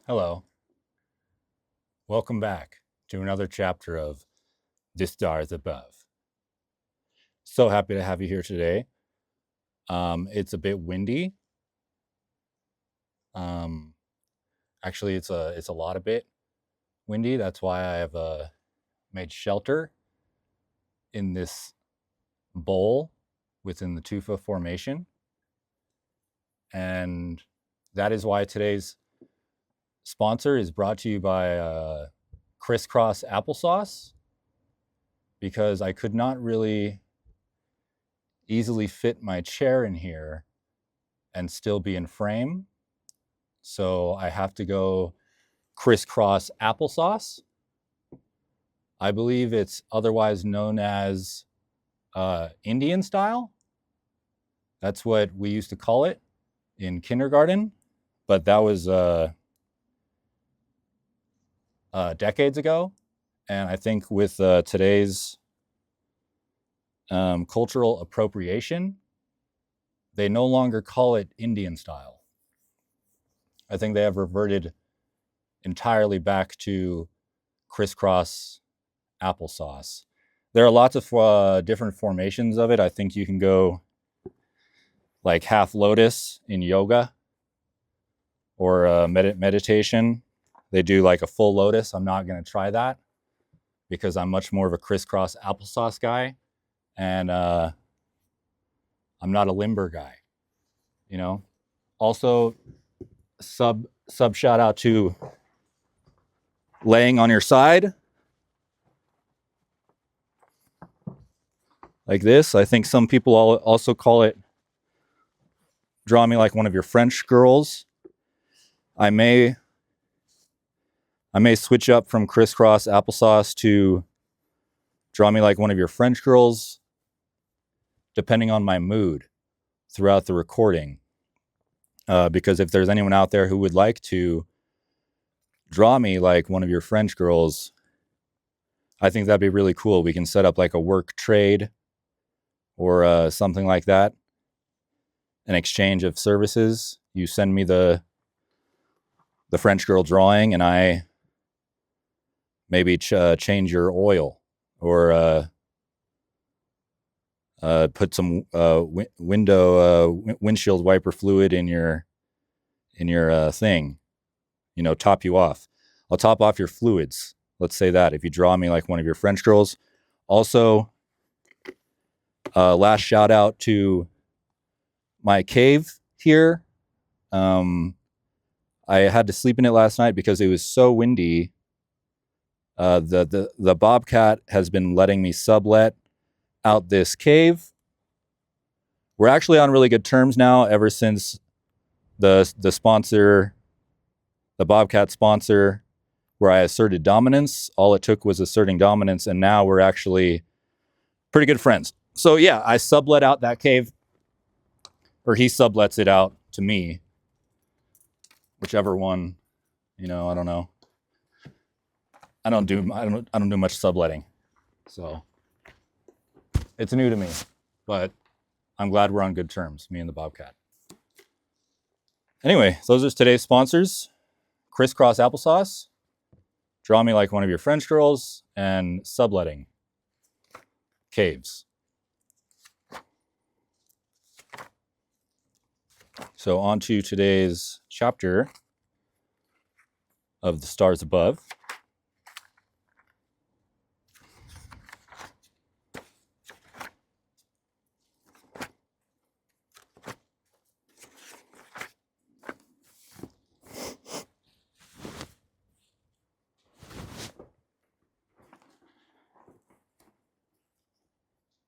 Hello. Welcome back to another chapter of The Stars Above. So happy to have you here today. It's a bit windy. Um, Actually, it's a lot a bit windy. That's why I have made shelter in this bowl within the tufa formation. And that is why today's sponsor is brought to you by Crisscross applesauce, because I could not really easily fit my chair in here and still be in frame. So I have to go Crisscross applesauce. I believe it's otherwise known as Indian style. That's what we used to call it in kindergarten, but that was decades ago. And I think with today's cultural appropriation, they no longer call it Indian style. I think they have reverted entirely back to Crisscross applesauce. There are lots of different formations of it. I think you can go like half lotus in yoga or meditation. They do like a full lotus. I'm not going to try that because I'm much more of a crisscross applesauce guy, and I'm not a limber guy, you know. Also, sub shout out to laying on your side like this. I think some people also call it draw me like one of your French girls. I may switch up from crisscross applesauce to draw me like one of your French girls, depending on my mood throughout the recording. Because if there's anyone out there who would like to draw me like one of your French girls, I think that'd be really cool. We can set up like a work trade or something like that, an exchange of services. You send me the French girl drawing, and I maybe change your oil or put some windshield wiper fluid in your thing. You know, top you off. I'll top off your fluids. Let's say that if you draw me like one of your French girls. Also, last shout out to my cave here. I had to sleep in it last night because it was so windy. The Bobcat has been letting me sublet out this cave. We're actually on really good terms now ever since the sponsor, the Bobcat sponsor, where I asserted dominance. All it took was asserting dominance, and now we're actually pretty good friends. So yeah, I sublet out that cave, or he sublets it out to me. Whichever one, you know, I don't know. I don't do much subletting, so it's new to me. But I'm glad we're on good terms, me and the Bobcat. Anyway, those are today's sponsors: Crisscross applesauce, draw me like one of your French girls, and subletting caves. So on to today's chapter of The Stars Above.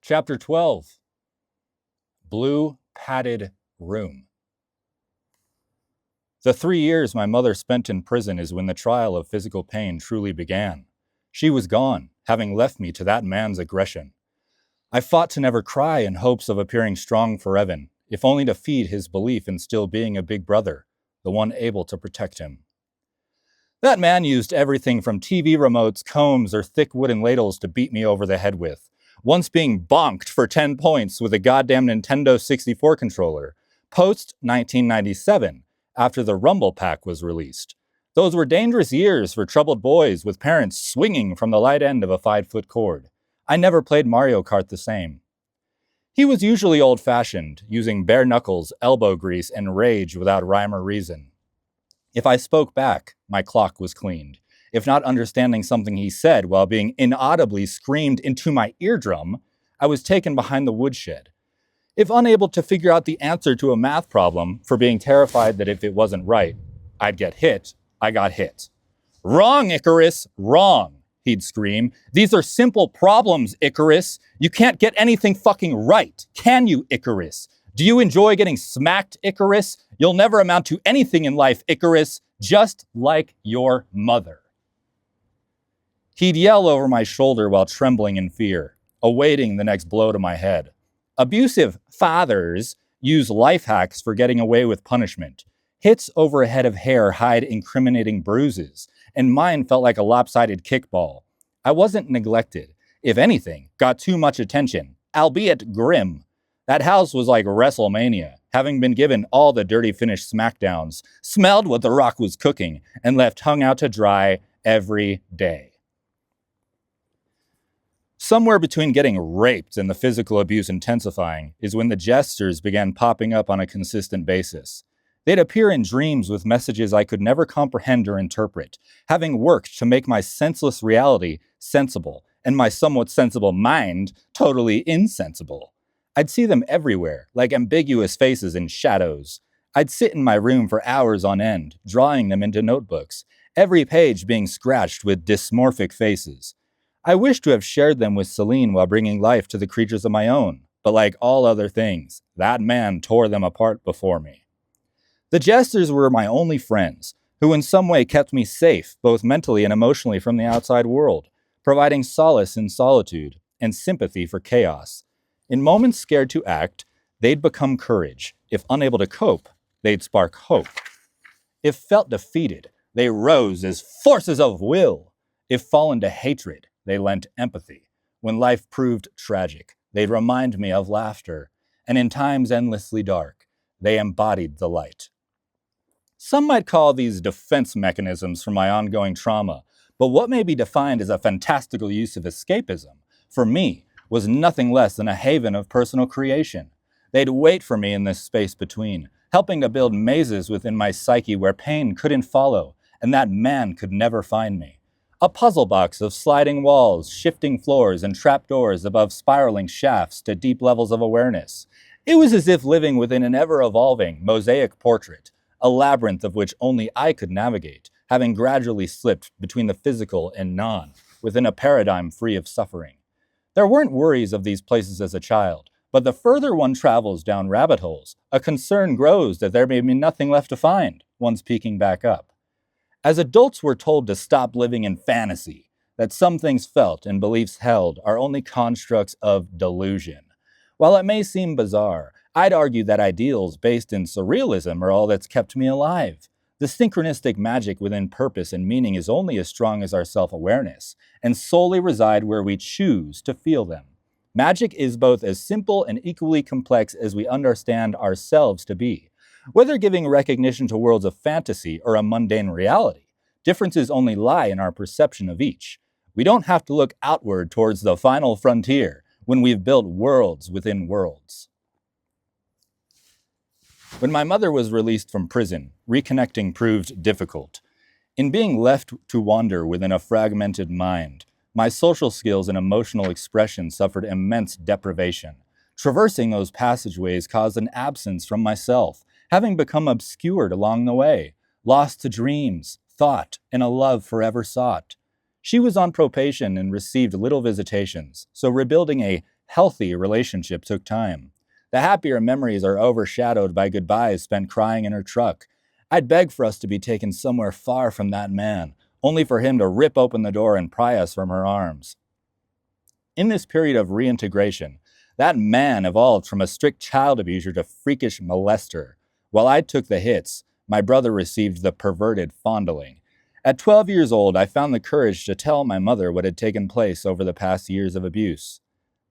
Chapter 12, Blue Padded Room. The 3 years my mother spent in prison is when the trial of physical pain truly began. She was gone, having left me to that man's aggression. I fought to never cry in hopes of appearing strong for Evan, if only to feed his belief in still being a big brother, the one able to protect him. That man used everything from TV remotes, combs, or thick wooden ladles to beat me over the head with, once being bonked for 10 points with a goddamn Nintendo 64 controller, post-1997, after the Rumble Pack was released. Those were dangerous years for troubled boys with parents swinging from the light end of a 5-foot cord. I never played Mario Kart the same. He was usually old-fashioned, using bare knuckles, elbow grease, and rage without rhyme or reason. If I spoke back, my clock was cleaned. If not understanding something he said while being inaudibly screamed into my eardrum, I was taken behind the woodshed. If unable to figure out the answer to a math problem for being terrified that if it wasn't right, I'd get hit, I got hit. Wrong, Icarus, wrong, he'd scream. These are simple problems, Icarus. You can't get anything fucking right, can you, Icarus? Do you enjoy getting smacked, Icarus? You'll never amount to anything in life, Icarus, just like your mother. He'd yell over my shoulder while trembling in fear, awaiting the next blow to my head. Abusive fathers use life hacks for getting away with punishment. Hits over a head of hair hide incriminating bruises, and mine felt like a lopsided kickball. I wasn't neglected. If anything, got too much attention, albeit grim. That house was like WrestleMania, having been given all the dirty finish smackdowns, smelled what The Rock was cooking, and left hung out to dry every day. Somewhere between getting raped and the physical abuse intensifying is when the gestures began popping up on a consistent basis. They'd appear in dreams with messages I could never comprehend or interpret, having worked to make my senseless reality sensible and my somewhat sensible mind totally insensible. I'd see them everywhere, like ambiguous faces in shadows. I'd sit in my room for hours on end, drawing them into notebooks, every page being scratched with dysmorphic faces. I wished to have shared them with Celine while bringing life to the creatures of my own, but like all other things, that man tore them apart before me. The jesters were my only friends, who in some way kept me safe, both mentally and emotionally from the outside world, providing solace in solitude and sympathy for chaos. In moments scared to act, they'd become courage. If unable to cope, they'd spark hope. If felt defeated, they rose as forces of will. If fallen to hatred, they lent empathy. When life proved tragic, they'd remind me of laughter. And in times endlessly dark, they embodied the light. Some might call these defense mechanisms for my ongoing trauma, but what may be defined as a fantastical use of escapism, for me, was nothing less than a haven of personal creation. They'd wait for me in this space between, helping to build mazes within my psyche where pain couldn't follow, and that man could never find me. A puzzle box of sliding walls, shifting floors, and trapdoors above spiraling shafts to deep levels of awareness. It was as if living within an ever-evolving mosaic portrait, a labyrinth of which only I could navigate, having gradually slipped between the physical and non, within a paradigm free of suffering. There weren't worries of these places as a child, but the further one travels down rabbit holes, a concern grows that there may be nothing left to find, once peeking back up. As adults, we're told to stop living in fantasy, that some things felt and beliefs held are only constructs of delusion. While it may seem bizarre, I'd argue that ideals based in surrealism are all that's kept me alive. The synchronistic magic within purpose and meaning is only as strong as our self-awareness, and solely reside where we choose to feel them. Magic is both as simple and equally complex as we understand ourselves to be. Whether giving recognition to worlds of fantasy or a mundane reality, differences only lie in our perception of each. We don't have to look outward towards the final frontier when we've built worlds within worlds. When my mother was released from prison, reconnecting proved difficult. In being left to wander within a fragmented mind, my social skills and emotional expression suffered immense deprivation. Traversing those passageways caused an absence from myself, having become obscured along the way, lost to dreams, thought, and a love forever sought. She was on probation and received little visitations, so rebuilding a healthy relationship took time. The happier memories are overshadowed by goodbyes spent crying in her truck. I'd beg for us to be taken somewhere far from that man, only for him to rip open the door and pry us from her arms. In this period of reintegration, that man evolved from a strict child abuser to freakish molester. While I took the hits, my brother received the perverted fondling. At 12 years old, I found the courage to tell my mother what had taken place over the past years of abuse.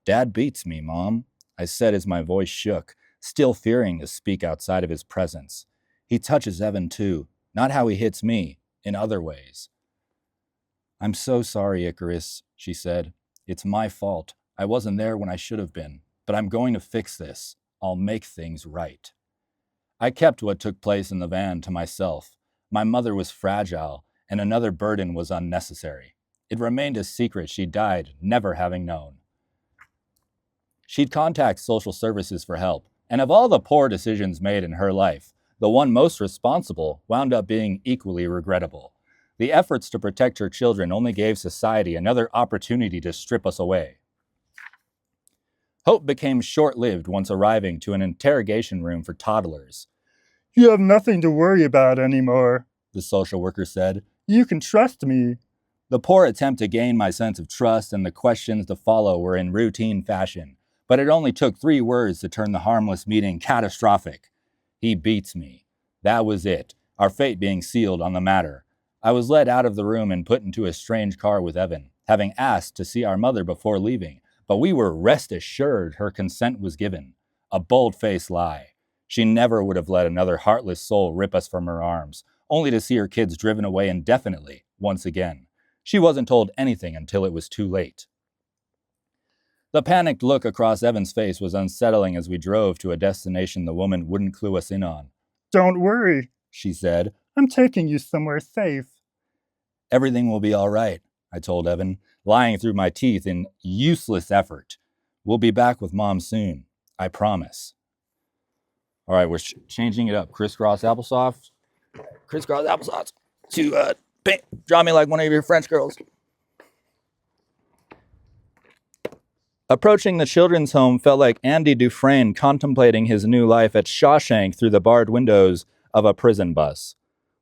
"Dad beats me, Mom," I said as my voice shook, still fearing to speak outside of his presence. "He touches Evan too, not how he hits me, in other ways. "I'm so sorry, Icarus," she said. "It's my fault. I wasn't there when I should have been. But I'm going to fix this. I'll make things right." I kept what took place in the van to myself. My mother was fragile, and another burden was unnecessary. It remained a secret she died never having known. She'd contact social services for help, and of all the poor decisions made in her life, the one most responsible wound up being equally regrettable. The efforts to protect her children only gave society another opportunity to strip us away. Hope became short-lived once arriving to an interrogation room for toddlers. "You have nothing to worry about anymore," the social worker said. "You can trust me." The poor attempt to gain my sense of trust and the questions to follow were in routine fashion, but it only took 3 words to turn the harmless meeting catastrophic. "He beats me." That was it, our fate being sealed on the matter. I was led out of the room and put into a strange car with Evan, having asked to see our mother before leaving, but we were rest assured her consent was given. A bold-faced lie. She never would have let another heartless soul rip us from her arms, only to see her kids driven away indefinitely, once again. She wasn't told anything until it was too late. The panicked look across Evan's face was unsettling as we drove to a destination the woman wouldn't clue us in on. "Don't worry," she said. "I'm taking you somewhere safe." "Everything will be all right," I told Evan, lying through my teeth in useless effort. "We'll be back with Mom soon. I promise." All right, we're changing it up. Crisscross applesauce. Crisscross applesauce. To draw me like one of your French girls. Approaching the children's home felt like Andy Dufresne contemplating his new life at Shawshank through the barred windows of a prison bus.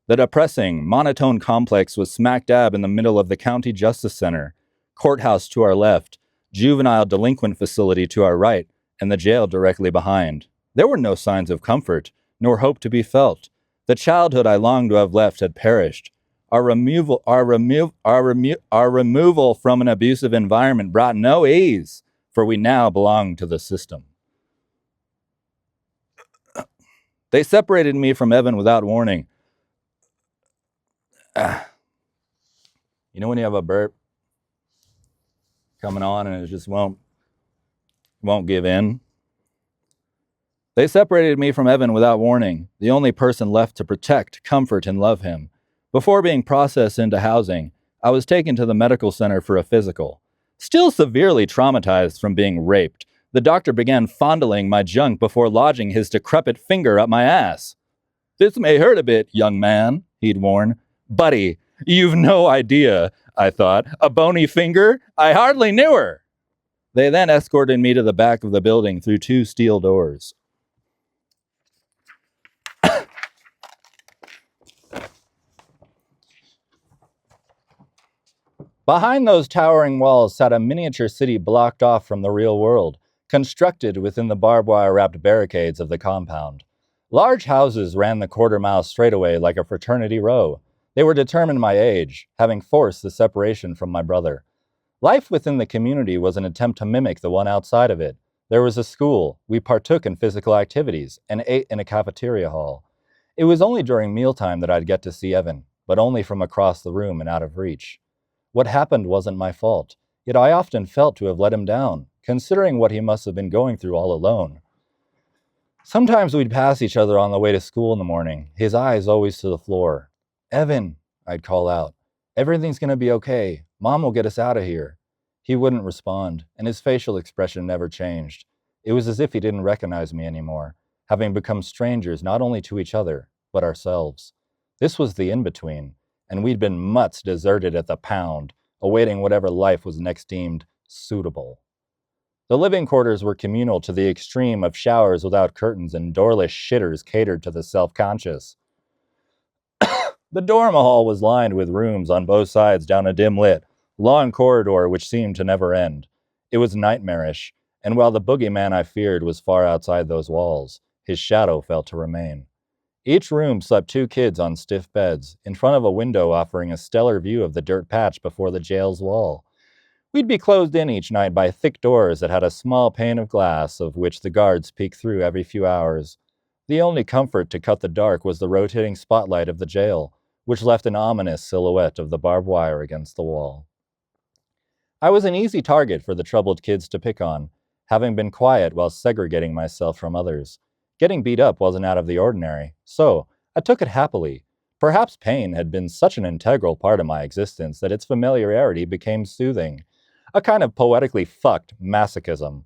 The depressing, monotone complex was smack dab in the middle of the County Justice Center, courthouse to our left, juvenile delinquent facility to our right, and the jail directly behind. There were no signs of comfort, nor hope to be felt. The childhood I longed to have left had perished. Our removal from an abusive environment brought no ease, for we now belonged to the system. They separated me from Evan without warning. You know when you have a burp coming on and it just won't give in? They separated me from Evan without warning, the only person left to protect, comfort, and love him. Before being processed into housing, I was taken to the medical center for a physical. Still severely traumatized from being raped, the doctor began fondling my junk before lodging his decrepit finger up my ass. "This may hurt a bit, young man," he'd warn. "Buddy, you've no idea," I thought. "A bony finger? I hardly knew her." They then escorted me to the back of the building through 2 steel doors. Behind those towering walls sat a miniature city blocked off from the real world, constructed within the barbed wire-wrapped barricades of the compound. Large houses ran the quarter-mile straightaway like a fraternity row. They were determined my age, having forced the separation from my brother. Life within the community was an attempt to mimic the one outside of it. There was a school, we partook in physical activities, and ate in a cafeteria hall. It was only during mealtime that I'd get to see Evan, but only from across the room and out of reach. What happened wasn't my fault, yet I often felt to have let him down, considering what he must have been going through all alone. Sometimes we'd pass each other on the way to school in the morning, his eyes always to the floor. "Evan," I'd call out, "everything's going to be okay. Mom will get us out of here." He wouldn't respond, and his facial expression never changed. It was as if he didn't recognize me anymore, having become strangers not only to each other, but ourselves. This was the in-between, and we'd been mutts deserted at the pound, awaiting whatever life was next deemed suitable. The living quarters were communal to the extreme of showers without curtains and doorless shitters catered to the self-conscious. The dorm hall was lined with rooms on both sides down a dim-lit, long corridor which seemed to never end. It was nightmarish, and while the boogeyman I feared was far outside those walls, his shadow felt to remain. Each room slept 2 kids on stiff beds, in front of a window offering a stellar view of the dirt patch before the jail's wall. We'd be closed in each night by thick doors that had a small pane of glass of which the guards peeked through every few hours. The only comfort to cut the dark was the rotating spotlight of the jail, which left an ominous silhouette of the barbed wire against the wall. I was an easy target for the troubled kids to pick on, having been quiet while segregating myself from others. Getting beat up wasn't out of the ordinary, so I took it happily. Perhaps pain had been such an integral part of my existence that its familiarity became soothing, a kind of poetically fucked masochism.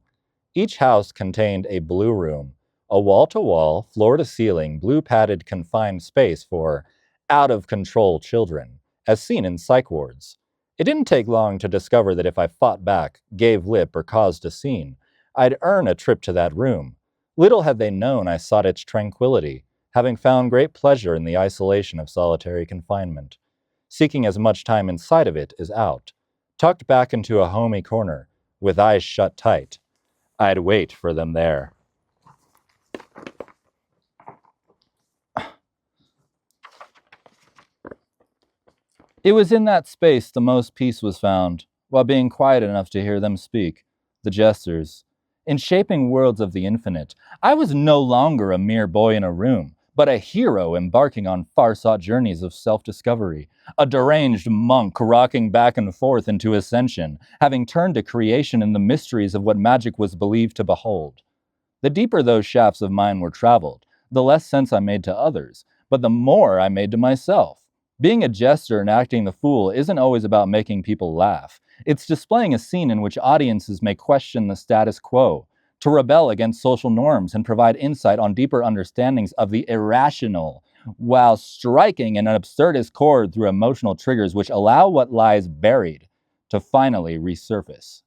Each house contained a blue room, a wall-to-wall, floor-to-ceiling, blue-padded confined space for out-of-control children, as seen in psych wards. It didn't take long to discover that if I fought back, gave lip, or caused a scene, I'd earn a trip to that room. Little had they known I sought its tranquility, having found great pleasure in the isolation of solitary confinement, seeking as much time inside of it as out. Tucked back into a homey corner, with eyes shut tight, I'd wait for them there. It was in that space the most peace was found, while being quiet enough to hear them speak, the jesters. In shaping worlds of the infinite, I was no longer a mere boy in a room, but a hero embarking on far-sought journeys of self-discovery, a deranged monk rocking back and forth into ascension, having turned to creation and the mysteries of what magic was believed to behold. The deeper those shafts of mine were traveled, the less sense I made to others, but the more I made to myself. Being a jester and acting the fool isn't always about making people laugh. It's displaying a scene in which audiences may question the status quo, to rebel against social norms and provide insight on deeper understandings of the irrational, while striking an absurdist chord through emotional triggers which allow what lies buried to finally resurface.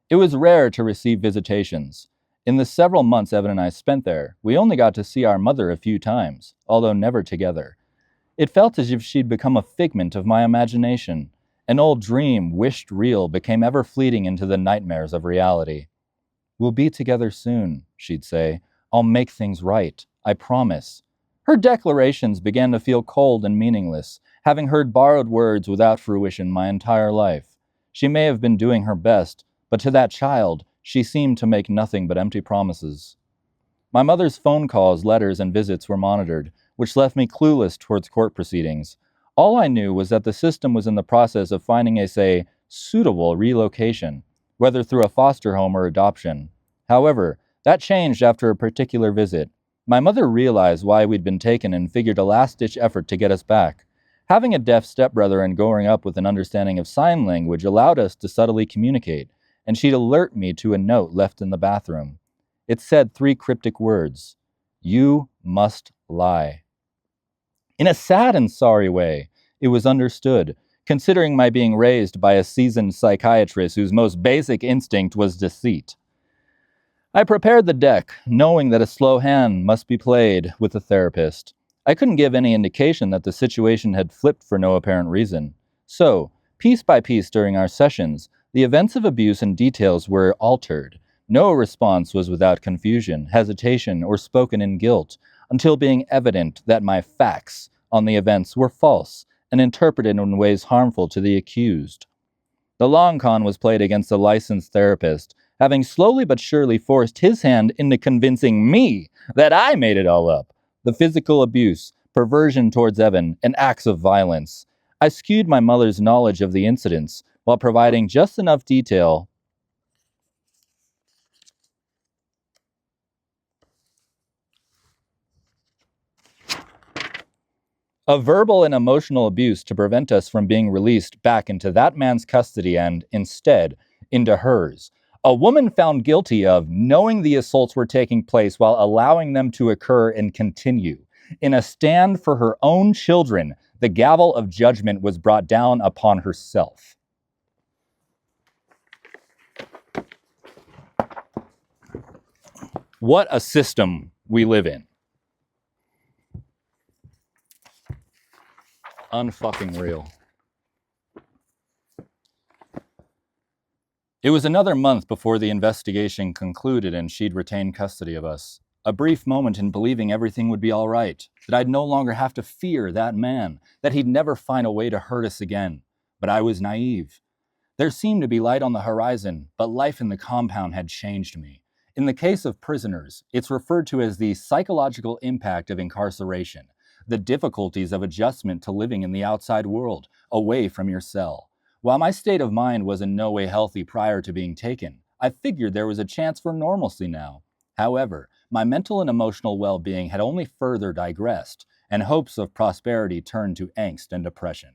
It was rare to receive visitations. In the several months Evan and I spent there, we only got to see our mother a few times, although never together. It felt as if she'd become a figment of my imagination. An old dream, wished real, became ever fleeting into the nightmares of reality. "We'll be together soon," she'd say. "I'll make things right. I promise." Her declarations began to feel cold and meaningless, having heard borrowed words without fruition my entire life. She may have been doing her best, but to that child, she seemed to make nothing but empty promises. My mother's phone calls, letters, and visits were monitored, which left me clueless towards court proceedings. All I knew was that the system was in the process of finding a, say, suitable relocation, whether through a foster home or adoption. However, that changed after a particular visit. My mother realized why we'd been taken and figured a last-ditch effort to get us back. Having a deaf stepbrother and growing up with an understanding of sign language allowed us to subtly communicate, and she'd alert me to a note left in the bathroom. It said 3 cryptic words: "You must lie." In a sad and sorry way, it was understood, considering my being raised by a seasoned psychiatrist whose most basic instinct was deceit. I prepared the deck, knowing that a slow hand must be played with the therapist. I couldn't give any indication that the situation had flipped for no apparent reason. So, piece by piece during our sessions, the events of abuse and details were altered. No response was without confusion, hesitation, or spoken in guilt, until being evident that my facts on the events were false and interpreted in ways harmful to the accused. The long con was played against a licensed therapist, having slowly but surely forced his hand into convincing me that I made it all up. The physical abuse, perversion towards Evan, and acts of violence. I skewed my mother's knowledge of the incidents while providing just enough detail of verbal and emotional abuse to prevent us from being released back into that man's custody and, instead, into hers. A woman found guilty of knowing the assaults were taking place while allowing them to occur and continue. In a stand for her own children, the gavel of judgment was brought down upon herself. What a system we live in. Unfucking real. It was another month before the investigation concluded and she'd retained custody of us. A brief moment in believing everything would be all right, that I'd no longer have to fear that man, that he'd never find a way to hurt us again. But I was naive. There seemed to be light on the horizon, but life in the compound had changed me. In the case of prisoners, it's referred to as the psychological impact of incarceration. the difficulties of adjustment to living in the outside world, away from your cell. While my state of mind was in no way healthy prior to being taken, I figured there was a chance for normalcy now. However, my mental and emotional well-being had only further digressed, and hopes of prosperity turned to angst and depression.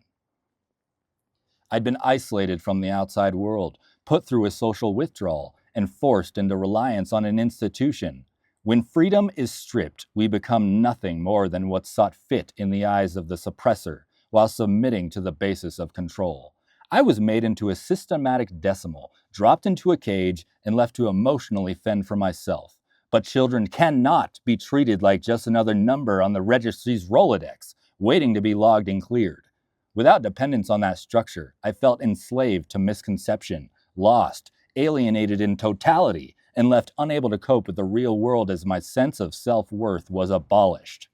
I'd been isolated from the outside world, put through a social withdrawal, and forced into reliance on an institution. When freedom is stripped, we become nothing more than what's sought fit in the eyes of the suppressor, while submitting to the basis of control. I was made into a systematic decimal, dropped into a cage, and left to emotionally fend for myself. But children cannot be treated like just another number on the registry's Rolodex, waiting to be logged and cleared. Without dependence on that structure, I felt enslaved to misconception, lost, alienated in totality, and left unable to cope with the real world as my sense of self-worth was abolished.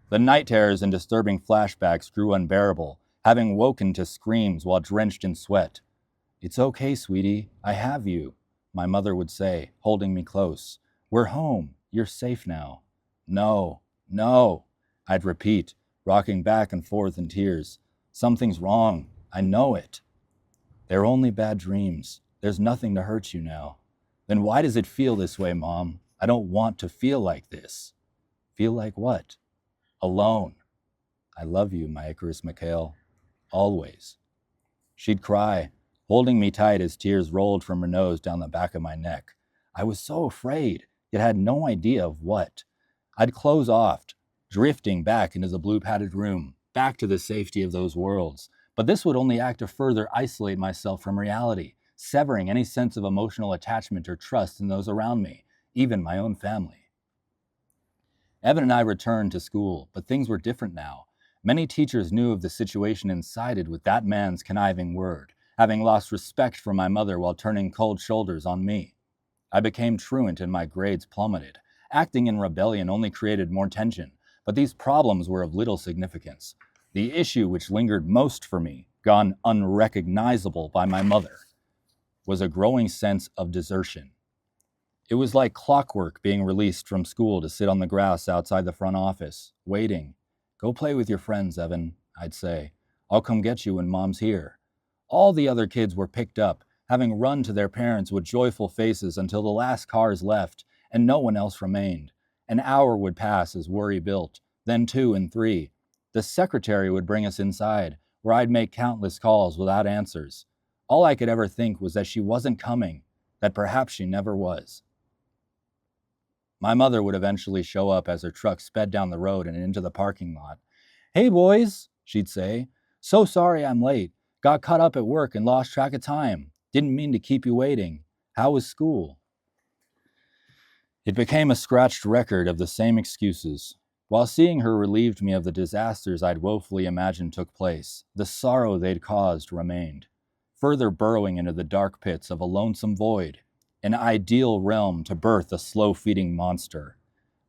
The night terrors and disturbing flashbacks grew unbearable, having woken to screams while drenched in sweat. "It's okay, sweetie. I have you," my mother would say, holding me close. "We're home. You're safe now." "No, no," I'd repeat, rocking back and forth in tears. "Something's wrong. I know it." "They're only bad dreams. There's nothing to hurt you now." "Then why does it feel this way, Mom? I don't want to feel like this." "Feel like what?" "Alone." "I love you, my Icarus Mikhail. Always." She'd cry, holding me tight as tears rolled from her nose down the back of my neck. I was so afraid, yet had no idea of what. I'd close off, drifting back into the blue-padded room, back to the safety of those worlds. But this would only act to further isolate myself from reality, severing any sense of emotional attachment or trust in those around me, even my own family. Evan and I returned to school, but things were different now. Many teachers knew of the situation and sided with that man's conniving word, having lost respect for my mother while turning cold shoulders on me. I became truant and my grades plummeted. Acting in rebellion only created more tension, but these problems were of little significance. The issue which lingered most for me, gone unrecognizable by my mother, was a growing sense of desertion. It was like clockwork being released from school to sit on the grass outside the front office, waiting. "Go play with your friends, Evan," I'd say. "I'll come get you when Mom's here." All the other kids were picked up, having run to their parents with joyful faces until the last cars left, and no one else remained. An hour would pass as worry built, then 2 and 3. The secretary would bring us inside, where I'd make countless calls without answers. All I could ever think was that she wasn't coming, that perhaps she never was. My mother would eventually show up as her truck sped down the road and into the parking lot. "Hey, boys," she'd say. "So sorry I'm late. Got caught up at work and lost track of time. Didn't mean to keep you waiting. How was school?" It became a scratched record of the same excuses. While seeing her relieved me of the disasters I'd woefully imagined took place, the sorrow they'd caused remained, further burrowing into the dark pits of a lonesome void, an ideal realm to birth a slow-feeding monster.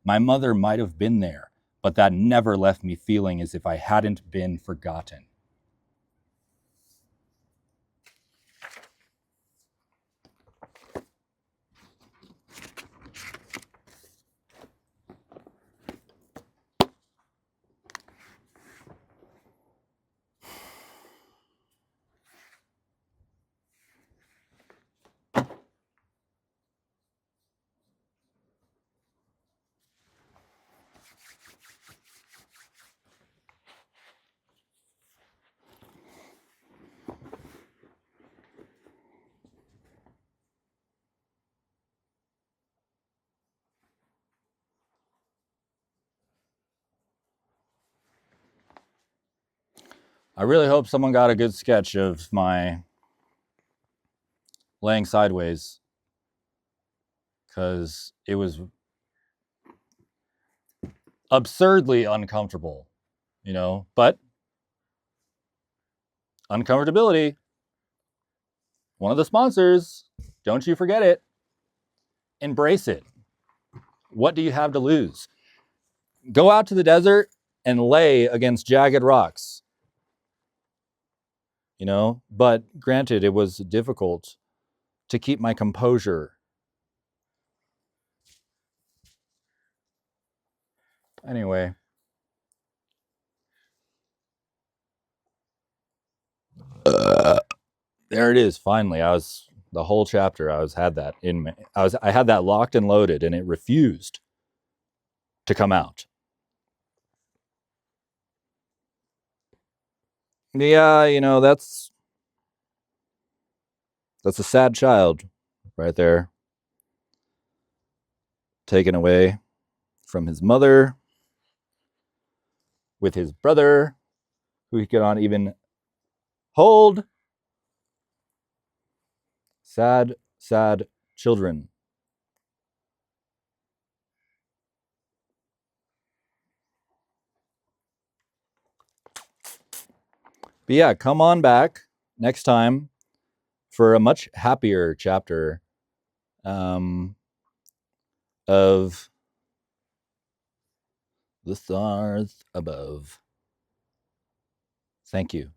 My mother might have been there, but that never left me feeling as if I hadn't been forgotten. I really hope someone got a good sketch of my laying sideways, because it was absurdly uncomfortable, but uncomfortability, one of the sponsors, don't you forget it. Embrace it. What do you have to lose? Go out to the desert and lay against jagged rocks. But granted, it was difficult to keep my composure. Anyway. There it is. Finally, the whole chapter. I had that locked and loaded, and it refused to come out. Yeah, that's a sad child right there, taken away from his mother with his brother, who he cannot even hold. Sad, sad children. But yeah, come on back next time for a much happier chapter of the stars above. Thank you.